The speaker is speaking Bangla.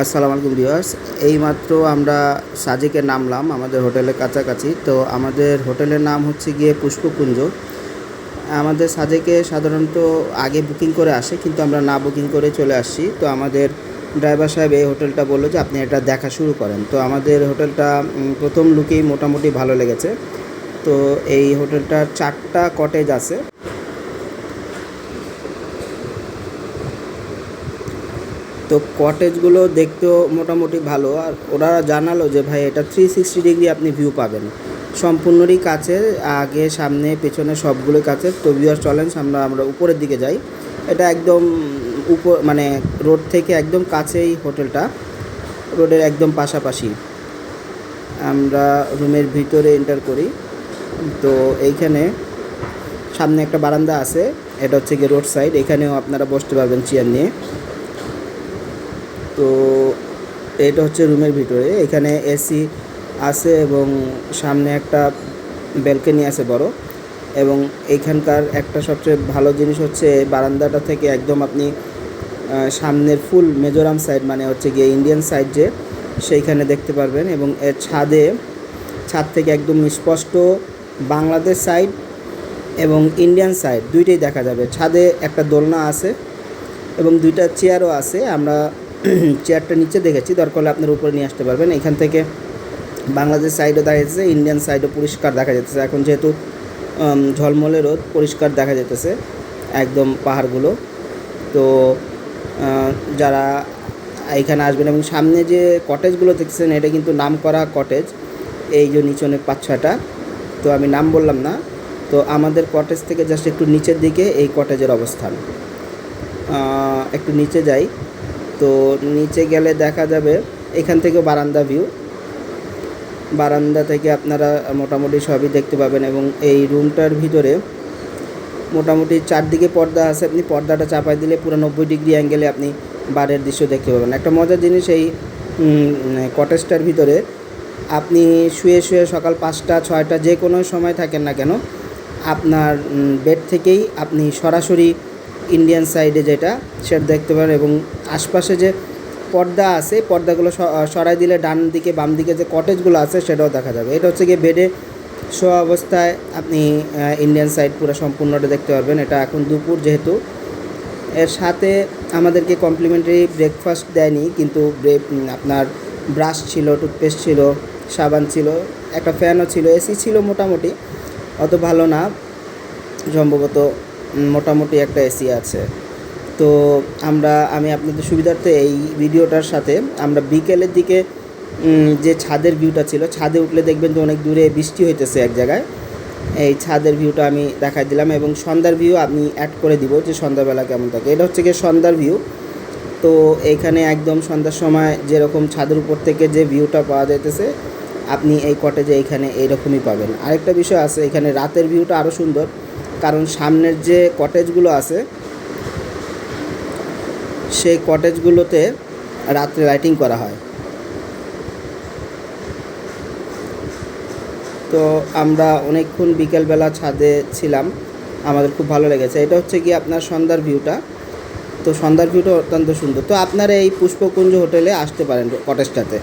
আসসালামু আলাইকুম ভিউয়ার্স। এইমাত্র আমরা সাজেকে নামলাম আমাদের হোটেলের কাছাকাছি। তো আমাদের হোটেলের নাম হচ্ছে গিয়ে পুষ্পকুঞ্জ। আমাদের সাজেকে সাধারণত আগে বুকিং করে আসে, কিন্তু আমরা না বুকিং করে চলে আসছি। তো আমাদের ড্রাইভার সাহেব এই হোটেলটা বললো যে আপনি এটা দেখা শুরু করেন। তো আমাদের হোটেলটা প্রথম লুকেই মোটামুটি ভালো লেগেছে। তো এই হোটেলটার 4টা কটেজ আছে। তো কটেজগুলো দেখতেও মোটামুটি ভালো, আর ওরা জানালো যে ভাই এটা 360 ডিগ্রি আপনি ভিউ পাবেন, সম্পূর্ণরই কাছে, আগে সামনে পেছনে সবগুলো কাছে। তো ভিউয়ার চলেন আমরা উপরের দিকে যাই। এটা একদম মানে রোড থেকে একদম কাছেই হোটেলটা, রোডের একদম পাশাপাশি। আমরা রুমের ভিতরে এন্টার করি। তো এইখানে সামনে একটা বারান্দা আছে, এটা হচ্ছে গিয়ে রোড সাইড, এখানেও আপনারা বসতে পারবেন চেয়ার নিয়ে। তো এটা হচ্ছে রুমের ভিতরে, এখানে এসি আছে এবং সামনে একটা ব্যালকনি আছে বড়। এবং এইখানকার একটা সবচেয়ে ভালো জিনিস হচ্ছে বারান্দাটা থেকে একদম আপনি সামনের ফুল মেজোরাম সাইড, মানে হচ্ছে গিয়ে ইন্ডিয়ান সাইড যে, সেইখানে দেখতে পারবেন। এবং এর ছাদ থেকে একদম স্পষ্ট বাংলাদেশ সাইড এবং ইন্ডিয়ান সাইড দুইটাই দেখা যাবে। ছাদে একটা দোলনা আছে এবং 2টা চেয়ারও আছে। আমরা চেয়ারটা নিচে দেখেছি, দরকার হলে আপনার উপরে নিয়ে আসতে পারবেন। এখান থেকে বাংলাদেশ সাইডও দেখা যাচ্ছে, ইন্ডিয়ান সাইডও পরিষ্কার দেখা যাচ্ছে। এখন যেহেতু ঝলমলে রোদ, পরিষ্কার দেখা যেতেছে একদম পাহাড়গুলো। তো যারা এখানে আসবেন, এবং সামনে যে কটেজগুলো দেখছেন এটা কিন্তু নাম করা কটেজ, এই যে নিচে অনেক 5-6টা। তো আমি নাম বললাম না। তো আমাদের কটেজ থেকে জাস্ট একটু নিচের দিকে এই কটেজের অবস্থান। একটু নিচে যাই, তো নিচে গেলে দেখা যাবে এখান থেকে বারান্দা ভিউ। বারান্দা থেকে আপনারা মোটামুটি সবই দেখতে পাবেন। এবং এই রুমটার ভিতরে মোটামুটি 4দিকে পর্দা আছে, আপনি পর্দাটা চাপাই দিলে পুরো 90 ডিগ্রি অ্যাঙ্গেলে আপনি বাইরের দৃশ্য দেখতে পাবেন। একটা মজার জিনিস, এই কটেজটার ভিতরে আপনি শুয়ে সকাল 5টা 6টা যে কোনো সময় থাকেন না কেন, আপনার বেড থেকেই আপনি সরাসরি ইন্ডিয়ান সাইডে যেটা সেটা দেখতে পারেন। এবং আশপাশে যে পর্দা আছে, পর্দাগুলো সরাই দিলে ডান দিকে বাম দিকে যে কটেজগুলো আছে সেটাও দেখা যাবে। এটা হচ্ছে গিয়ে বেডে শোয়া অবস্থায় আপনি ইন্ডিয়ান সাইড পুরো সম্পূর্ণটা দেখতে পারবেন। এটা এখন দুপুর যেহেতু, এর সাথে আমাদেরকে কমপ্লিমেন্টারি ব্রেকফাস্ট দেয়নি, কিন্তু আপনার ব্রাশ ছিল, টুথপেস্ট ছিল, সাবান ছিল, একটা ফ্যানও ছিল, এসি ছিল, মোটামুটি অত ভালো না, সম্ভবত মোটামুটি একটা এসি আছে। তো আমি আপনাদের সুবিধার্থে এই ভিডিওটার সাথে আমরা বিকেলের দিকে যে ছাদের ভিউটা ছিল, ছাদে উঠলে দেখবেন যে অনেক দূরে বৃষ্টি হইতেছে এক জায়গায়, এই ছাদের ভিউটা আমি দেখাই দিলাম। এবং সন্ধ্যার ভিউ আমি অ্যাড করে দিব যে সন্ধ্যাবেলা কেমন থাকে। এটা হচ্ছে গিয়ে সন্ধ্যার ভিউ। তো এইখানে একদম সন্ধ্যার সময় যেরকম ছাদের উপর থেকে যে ভিউটা পাওয়া যাইতেছে, আপনি এই কটেজে এইখানে এইরকমই পাবেন। আরেকটা বিষয় আছে, এখানে রাতের ভিউটা আরও সুন্দর, কারণ সামনের যে কটেজগুলো আছে সেই কটেজগুলোতে রাত্রে লাইটিং করা হয়। তো আমরা অনেকক্ষণ বিকেলবেলা ছাদে ছিলাম, আমাদের খুব ভালো লেগেছে। এটা হচ্ছে কি আপনার সন্ধ্যার ভিউটা। তো সন্ধ্যার ভিউটা অত্যন্ত সুন্দর। তো আপনারা এই পুষ্পকুঞ্জ হোটেলে আসতে পারেন কটেজটাতে।